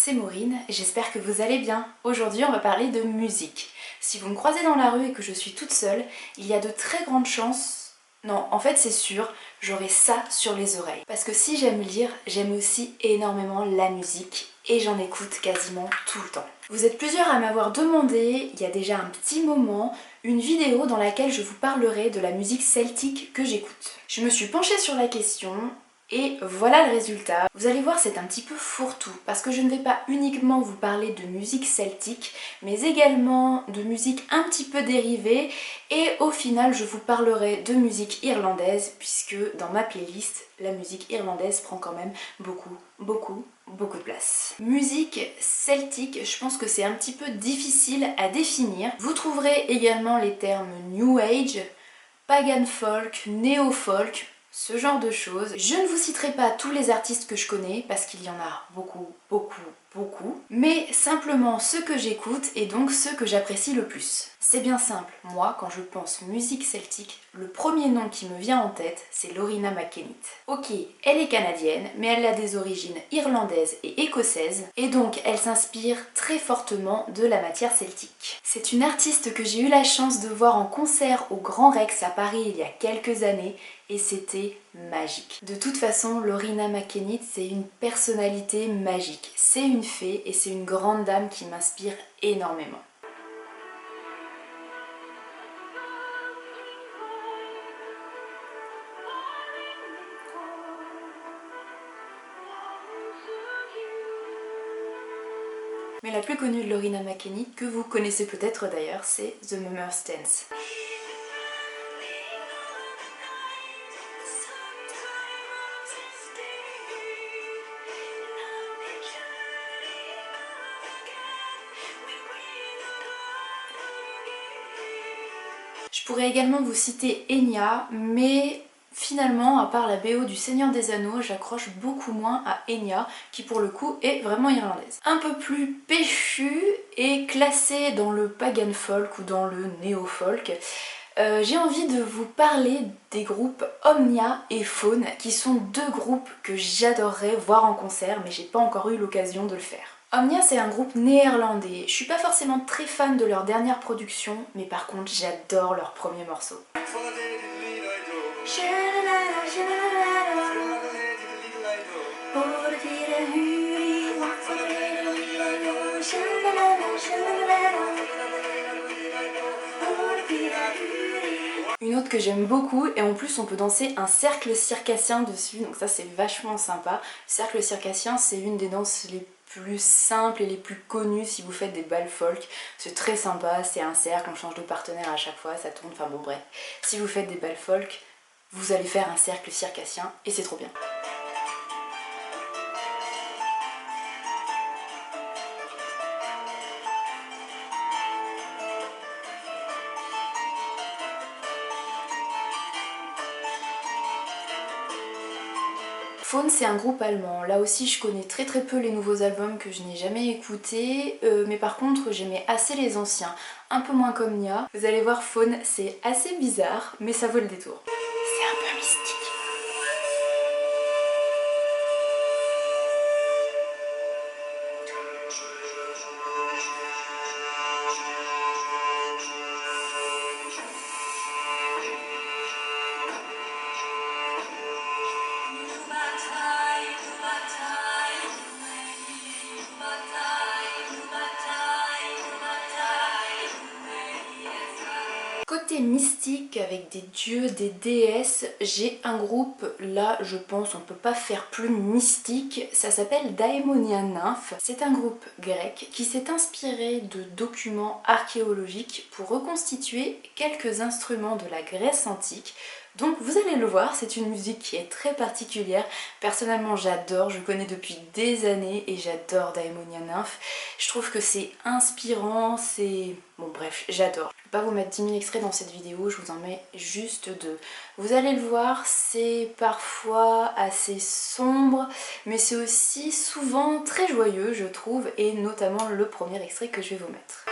c'est Maureen, j'espère que vous allez bien. Aujourd'hui on va parler de musique. Si vous me croisez dans la rue et que je suis toute seule, il y a de très grandes chances, non en fait c'est sûr, j'aurai ça sur les oreilles. Parce que si j'aime lire, j'aime aussi énormément la musique et j'en écoute quasiment tout le temps. Vous êtes plusieurs à m'avoir demandé, il y a déjà un petit moment, une vidéo dans laquelle je vous parlerai de la musique celtique que j'écoute. Je me suis penchée sur la question et voilà le résultat. Vous allez voir, c'est un petit peu fourre-tout parce que je ne vais pas uniquement vous parler de musique celtique, mais également de musique un petit peu dérivée et au final je vous parlerai de musique irlandaise puisque dans ma playlist, la musique irlandaise prend quand même beaucoup de place. Musique celtique, je pense que c'est un petit peu difficile à définir. Vous trouverez également les termes New Age, Pagan Folk, Néo Folk, ce genre de choses. Je ne vous citerai pas tous les artistes que je connais parce qu'il y en a beaucoup, mais simplement ceux que j'écoute et donc ceux que j'apprécie le plus. C'est bien simple, moi quand je pense musique celtique, le premier nom qui me vient en tête c'est Loreena McKennitt. Ok, elle est canadienne mais elle a des origines irlandaises et écossaises et donc elle s'inspire très fortement de la matière celtique. C'est une artiste que j'ai eu la chance de voir en concert au Grand Rex à Paris il y a quelques années et c'était magique. De toute façon, Loreena McKennitt, c'est une personnalité magique. C'est une fée et c'est une grande dame qui m'inspire énormément. Mais la plus connue de Loreena McKennitt, que vous connaissez peut-être d'ailleurs, c'est The Mummer's Dance. Je pourrais également vous citer Enya, mais finalement, à part la BO du Seigneur des Anneaux, j'accroche beaucoup moins à Enya, qui pour le coup est vraiment irlandaise. Un peu plus péchue et classée dans le pagan folk ou dans le néo-folk, j'ai envie de vous parler des groupes Omnia et Faune, qui sont deux groupes que j'adorerais voir en concert, mais j'ai pas encore eu l'occasion de le faire. Omnia c'est un groupe néerlandais, je suis pas forcément très fan de leur dernière production, mais par contre j'adore leur premier morceau. Une autre que j'aime beaucoup et en plus on peut danser un cercle circassien dessus, donc ça c'est vachement sympa. Cercle circassien c'est une des danses les plus simples et les plus connues si vous faites des bals folk. C'est très sympa, c'est un cercle, on change de partenaire à chaque fois, ça tourne, enfin bon bref. Si vous faites des bals folk, vous allez faire un cercle circassien et c'est trop bien. Faune c'est un groupe allemand, là aussi je connais très peu les nouveaux albums que je n'ai jamais écoutés, mais par contre j'aimais assez les anciens, un peu moins comme Nia. Vous allez voir Faune c'est assez bizarre mais ça vaut le détour. C'est un peu mystique. Côté mystique avec des dieux, des déesses, j'ai un groupe, là je pense on peut pas faire plus mystique, ça s'appelle Daemonia Nymph. C'est un groupe grec qui s'est inspiré de documents archéologiques pour reconstituer quelques instruments de la Grèce antique. Donc vous allez le voir, c'est une musique qui est très particulière. Personnellement j'adore, je connais depuis des années et j'adore Daemonia Nymph. Je trouve que c'est inspirant, c'est... bon bref, j'adore. Je ne vais pas vous mettre 10 000 extraits dans cette vidéo, je vous en mets juste 2. Vous allez le voir, c'est parfois assez sombre, mais c'est aussi souvent très joyeux je trouve, et notamment le premier extrait que je vais vous mettre.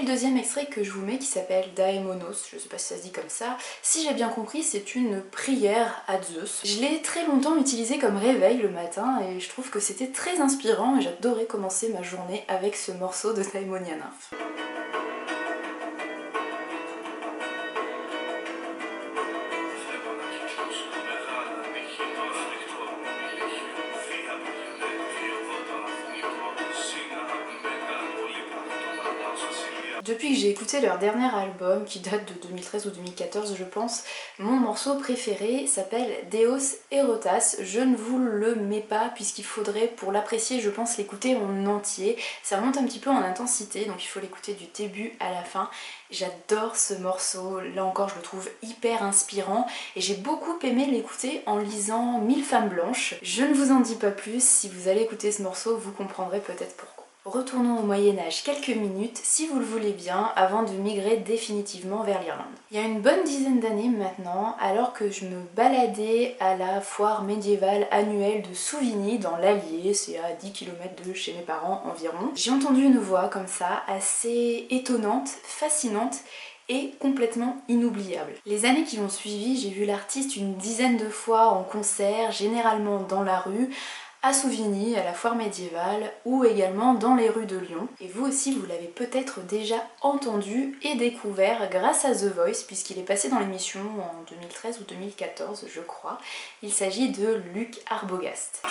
le deuxième extrait que je vous mets qui s'appelle Daemonos, je sais pas si ça se dit comme ça. Si j'ai bien compris, c'est une prière à Zeus. Je l'ai très longtemps utilisé comme réveil le matin et je trouve que c'était très inspirant et j'adorais commencer ma journée avec ce morceau de Daimonia Nymph. Depuis que j'ai écouté leur dernier album, qui date de 2013 ou 2014 je pense, mon morceau préféré s'appelle Deos Erotas. Je ne vous le mets pas puisqu'il faudrait, pour l'apprécier, je pense l'écouter en entier. Ça monte un petit peu en intensité, donc il faut l'écouter du début à la fin. J'adore ce morceau, là encore je le trouve hyper inspirant et j'ai beaucoup aimé l'écouter en lisant 1000 femmes blanches. Je ne vous en dis pas plus, si vous allez écouter ce morceau, vous comprendrez peut-être pourquoi. Retournons au Moyen-Âge quelques minutes, si vous le voulez bien, avant de migrer définitivement vers l'Irlande. Il y a une bonne dizaine d'années maintenant, alors que je me baladais à la foire médiévale annuelle de Souvigny dans l'Allier, c'est à 10 km de chez mes parents environ, j'ai entendu une voix comme ça, assez étonnante, fascinante, et complètement inoubliable. Les années qui ont suivi, j'ai vu l'artiste une dizaine de fois en concert, généralement dans la rue, à Souvigny, à la foire médiévale ou également dans les rues de Lyon. Et vous aussi vous l'avez peut-être déjà entendu et découvert grâce à The Voice puisqu'il est passé dans l'émission en 2013 ou 2014 je crois. Il s'agit de Luc Arbogast.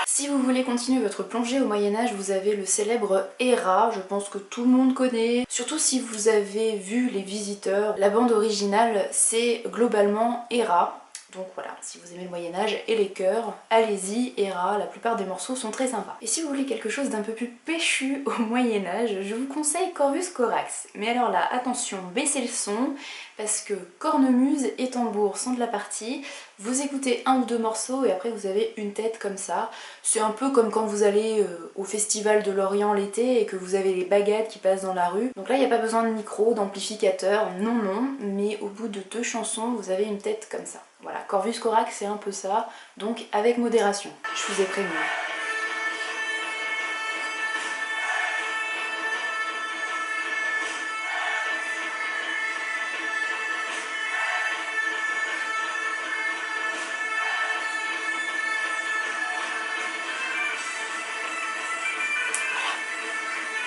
Si vous voulez continuer votre plongée au Moyen-Âge, vous avez le célèbre Héra, je pense que tout le monde connaît. Surtout si vous avez vu Les Visiteurs, la bande originale c'est globalement Héra. Donc voilà, si vous aimez le Moyen-Âge et les chœurs, allez-y, Héra, la plupart des morceaux sont très sympas. Et si vous voulez quelque chose d'un peu plus péchu au Moyen-Âge, je vous conseille Corvus Corax. Mais alors là, attention, baissez le son, parce que cornemuse et tambour sont de la partie, vous écoutez un ou deux morceaux et après vous avez une tête comme ça. C'est un peu comme quand vous allez au festival de Lorient l'été et que vous avez les baguettes qui passent dans la rue. Donc là il n'y a pas besoin de micro, d'amplificateur, non non, mais au bout de 2 chansons vous avez une tête comme ça. Voilà, Corvus Corax c'est un peu ça, donc avec modération, je vous ai prévenu.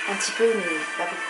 Un petit peu, mais pas beaucoup.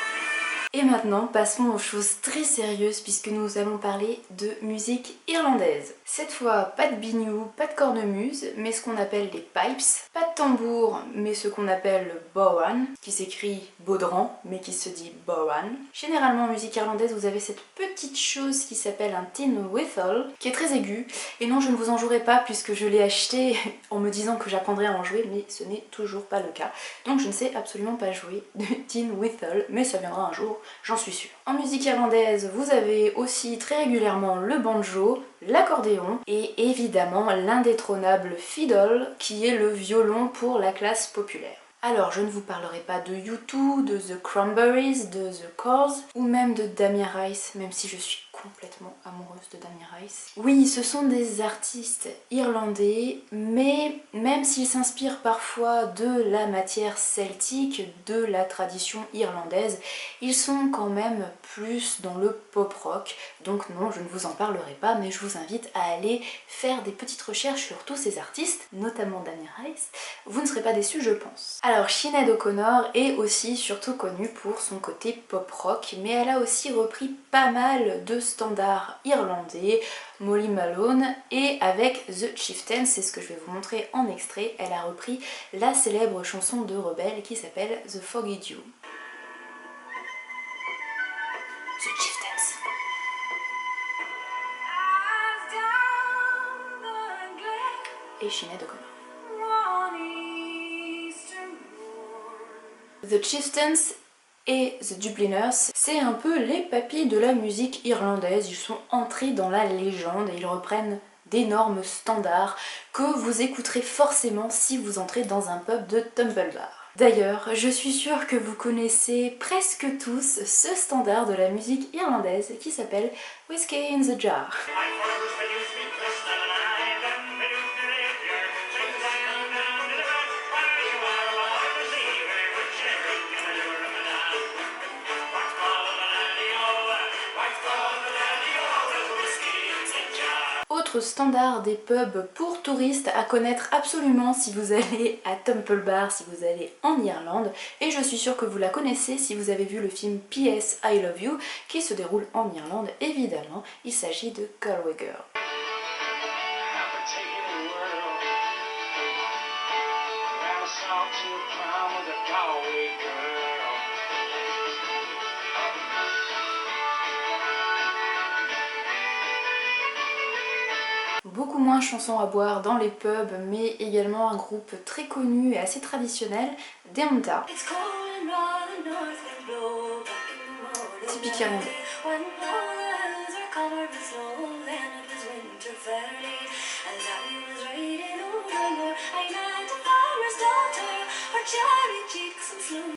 Et maintenant, passons aux choses très sérieuses puisque nous allons parler de musique irlandaise. Cette fois, pas de biniou, pas de cornemuse, mais ce qu'on appelle les pipes. Pas de tambour, mais ce qu'on appelle le bodhran, qui s'écrit baudran, mais qui se dit bodhran. Généralement en musique irlandaise, vous avez cette petite chose qui s'appelle un tin whistle, qui est très aigu. Et non, je ne vous en jouerai pas puisque je l'ai acheté en me disant que j'apprendrais à en jouer, mais ce n'est toujours pas le cas. Donc je ne sais absolument pas jouer de tin whistle, mais ça viendra un jour. J'en suis sûre. En musique irlandaise, vous avez aussi très régulièrement le banjo, l'accordéon et évidemment l'indétrônable fiddle qui est le violon pour la classe populaire. Alors je ne vous parlerai pas de U2, de The Cranberries, de The Corrs ou même de Damien Rice, même si je suis complètement amoureuse de Damien Rice. Oui, ce sont des artistes irlandais, mais même s'ils s'inspirent parfois de la matière celtique, de la tradition irlandaise, ils sont quand même plus dans le pop-rock. Donc non, je ne vous en parlerai pas, mais je vous invite à aller faire des petites recherches sur tous ces artistes, notamment Damien Rice. Vous ne serez pas déçus, je pense. Alors Sinéad O'Connor est aussi surtout connue pour son côté pop-rock, mais elle a aussi repris pas mal de standards irlandais, Molly Malone, et avec The Chieftains, c'est ce que je vais vous montrer en extrait, elle a repris la célèbre chanson de Rebelle qui s'appelle The Foggy Dew. The Chieftains. Et Sinéad O'Connor. The Chieftains et The Dubliners, c'est un peu les papis de la musique irlandaise. Ils sont entrés dans la légende et ils reprennent d'énormes standards que vous écouterez forcément si vous entrez dans un pub de Tumble Bar. D'ailleurs, je suis sûre que vous connaissez presque tous ce standard de la musique irlandaise qui s'appelle Whiskey in the Jar. Autre standard des pubs pour touristes à connaître absolument si vous allez à Temple Bar, si vous allez en Irlande, et je suis sûre que vous la connaissez si vous avez vu le film P.S. I Love You qui se déroule en Irlande, évidemment, il s'agit de Galway Girl. Beaucoup moins chanson à boire dans les pubs, mais également un groupe très connu et assez traditionnel, Deonta. Typique irlandais.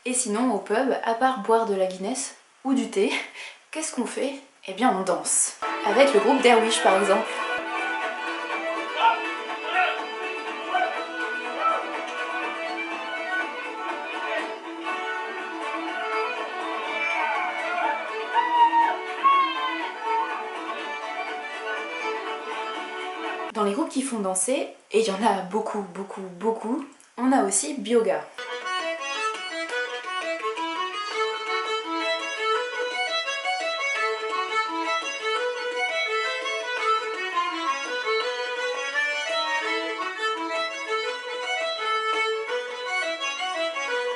Et sinon au pub, à part boire de la Guinness ou du thé, qu'est-ce qu'on fait? Eh bien on danse. Avec le groupe Derwish par exemple. Dans les groupes qui font danser, et il y en a beaucoup, on a aussi Bioga.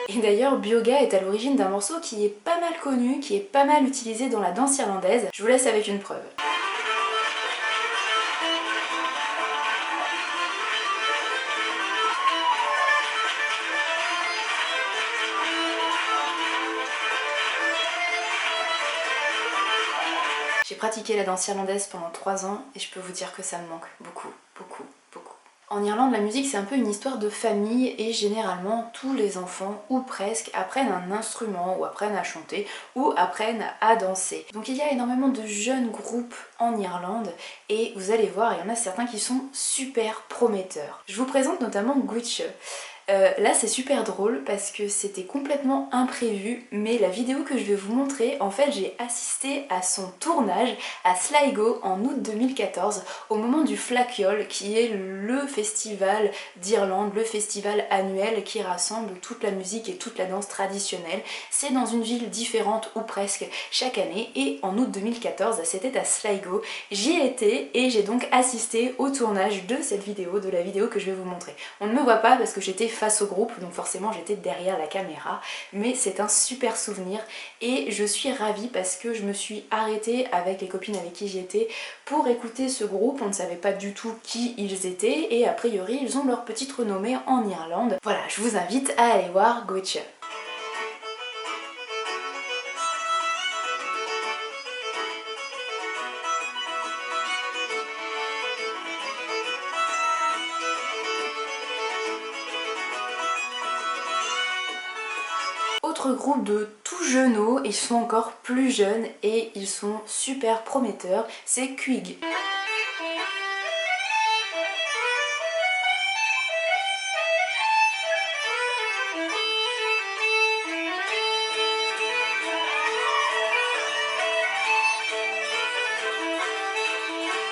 Et d'ailleurs, Bioga est à l'origine d'un morceau qui est pas mal connu, qui est pas mal utilisé dans la danse irlandaise. Je vous laisse avec une preuve. J'ai pratiqué la danse irlandaise pendant 3 ans et je peux vous dire que ça me manque beaucoup. En Irlande, la musique c'est un peu une histoire de famille et généralement tous les enfants, ou presque, apprennent un instrument ou apprennent à chanter ou apprennent à danser. Donc il y a énormément de jeunes groupes en Irlande et vous allez voir, il y en a certains qui sont super prometteurs. Je vous présente notamment Gwitche. Là c'est super drôle parce que c'était complètement imprévu, mais la vidéo que je vais vous montrer, en fait j'ai assisté à son tournage à Sligo en août 2014 au moment du Flakiol qui est le festival d'Irlande, le festival annuel qui rassemble toute la musique et toute la danse traditionnelle. C'est dans une ville différente ou presque chaque année et en août 2014 c'était à Sligo. J'y étais et j'ai donc assisté au tournage de cette vidéo, de la vidéo que je vais vous montrer. On ne me voit pas parce que j'étais face au groupe, donc forcément j'étais derrière la caméra, mais c'est un super souvenir et je suis ravie parce que je me suis arrêtée avec les copines avec qui j'y étais pour écouter ce groupe. On ne savait pas du tout qui ils étaient et a priori ils ont leur petite renommée en Irlande. Voilà, je vous invite à aller voir Gwitche. Autre groupe de tout jeuneaux, ils sont encore plus jeunes et ils sont super prometteurs, c'est Cuig.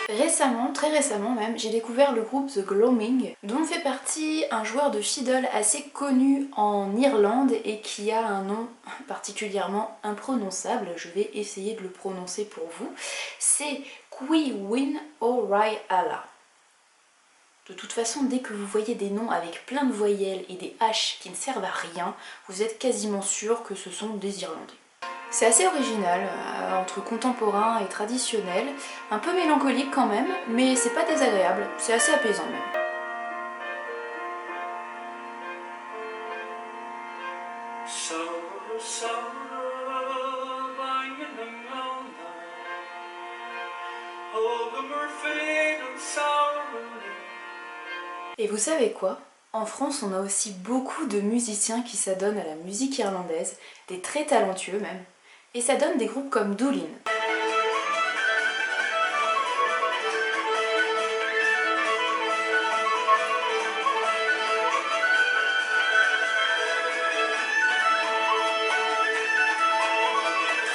Récemment, très récemment même, j'ai découvert le groupe The Gloaming, dont fait partie un joueur de fiddle assez connu en Irlande et qui a un nom particulièrement imprononçable. Je vais essayer de le prononcer pour vous. C'est Cuiwin O'Reilly. De toute façon, dès que vous voyez des noms avec plein de voyelles et des H qui ne servent à rien, vous êtes quasiment sûr que ce sont des Irlandais. C'est assez original, entre contemporain et traditionnel, un peu mélancolique quand même, mais c'est pas désagréable, c'est assez apaisant même. Et vous savez quoi? En France, on a aussi beaucoup de musiciens qui s'adonnent à la musique irlandaise, des très talentueux même, et ça donne des groupes comme Doolin.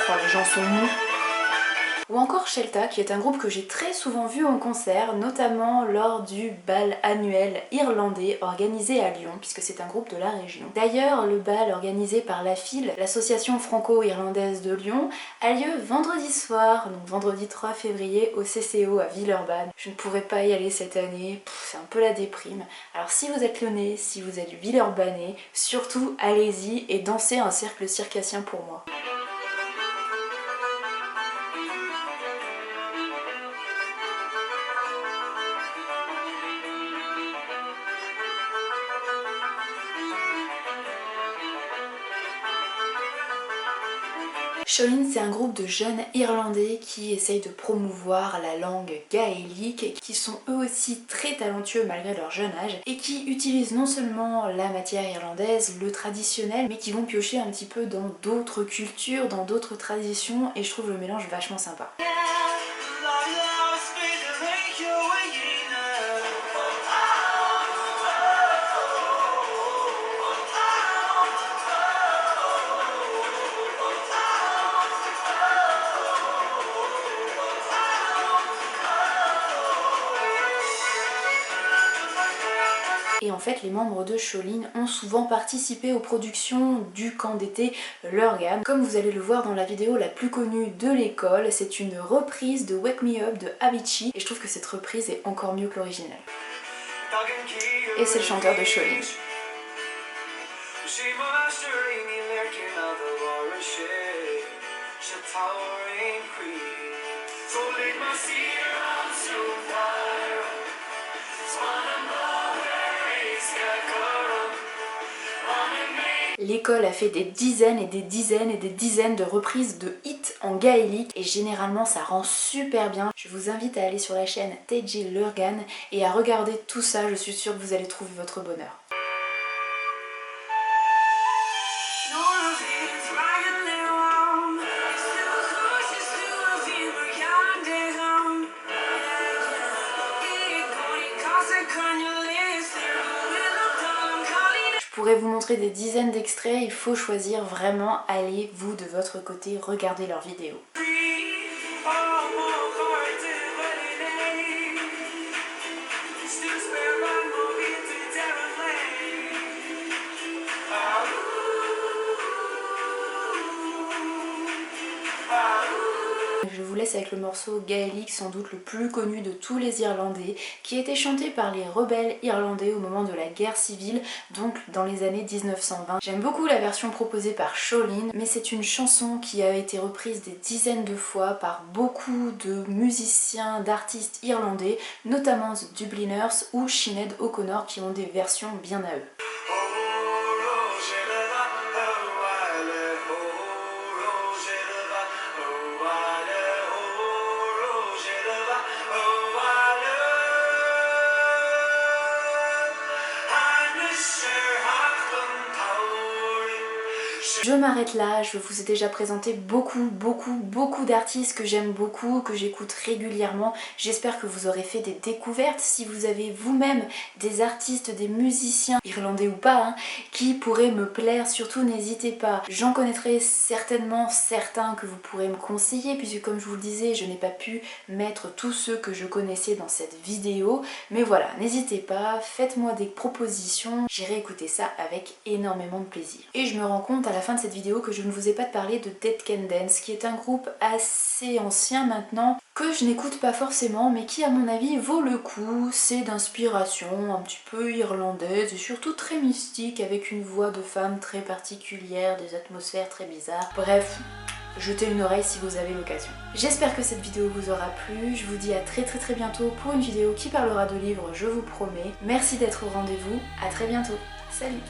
Oh, les gens sont mous. Ou encore Shelta, qui est un groupe que j'ai très souvent vu en concert, notamment lors du bal annuel irlandais organisé à Lyon, puisque c'est un groupe de la région. D'ailleurs, le bal organisé par la FIL, l'association franco-irlandaise de Lyon, a lieu vendredi soir, donc vendredi 3 février, au CCO à Villeurbanne. Je ne pourrai pas y aller cette année, c'est un peu la déprime. Alors si vous êtes lyonnais, si vous êtes villeurbanais, surtout allez-y et dansez un cercle circassien pour moi. Shollin, c'est un groupe de jeunes irlandais qui essayent de promouvoir la langue gaélique, qui sont eux aussi très talentueux malgré leur jeune âge, et qui utilisent non seulement la matière irlandaise, le traditionnel, mais qui vont piocher un petit peu dans d'autres cultures, dans d'autres traditions, et je trouve le mélange vachement sympa. Et en fait, les membres de Shollin ont souvent participé aux productions du camp d'été Lurgan. Comme vous allez le voir dans la vidéo la plus connue de l'école, c'est une reprise de Wake Me Up de Avicii, et je trouve que cette reprise est encore mieux que l'original. Et c'est le chanteur de Shollin. L'école a fait des dizaines et des dizaines et des dizaines de reprises de hits en gaélique et généralement ça rend super bien. Je vous invite à aller sur la chaîne TJ Lurgan et à regarder tout ça, je suis sûre que vous allez trouver votre bonheur. Je pourrais vous montrer des dizaines d'extraits, il faut choisir vraiment, allez vous de votre côté, regardez leurs vidéos. Je vous laisse avec le morceau gaélique, sans doute le plus connu de tous les Irlandais, qui a été chanté par les rebelles irlandais au moment de la guerre civile, donc dans les années 1920. J'aime beaucoup la version proposée par Shollin, mais c'est une chanson qui a été reprise des dizaines de fois par beaucoup de musiciens, d'artistes irlandais, notamment The Dubliners ou Sinead O'Connor, qui ont des versions bien à eux. Je m'arrête là, je vous ai déjà présenté beaucoup d'artistes que j'aime beaucoup, que j'écoute régulièrement. J'espère que vous aurez fait des découvertes. Si vous avez vous-même des artistes, des musiciens, irlandais ou pas, hein, qui pourraient me plaire, surtout n'hésitez pas. J'en connaîtrai certainement certains que vous pourrez me conseiller, puisque comme je vous le disais, je n'ai pas pu mettre tous ceux que je connaissais dans cette vidéo. Mais voilà, n'hésitez pas, faites-moi des propositions, j'irai écouter ça avec énormément de plaisir. Et je me rends compte à la fin de cette vidéo que je ne vous ai pas parlé de Dead Can Dance, qui est un groupe assez ancien maintenant, que je n'écoute pas forcément, mais qui à mon avis vaut le coup. C'est d'inspiration un petit peu irlandaise et surtout très mystique, avec une voix de femme très particulière, des atmosphères très bizarres. Bref, jetez une oreille si vous avez l'occasion. J'espère que cette vidéo vous aura plu, je vous dis à très bientôt pour une vidéo qui parlera de livres, je vous promets. Merci d'être au rendez-vous, à très bientôt, salut!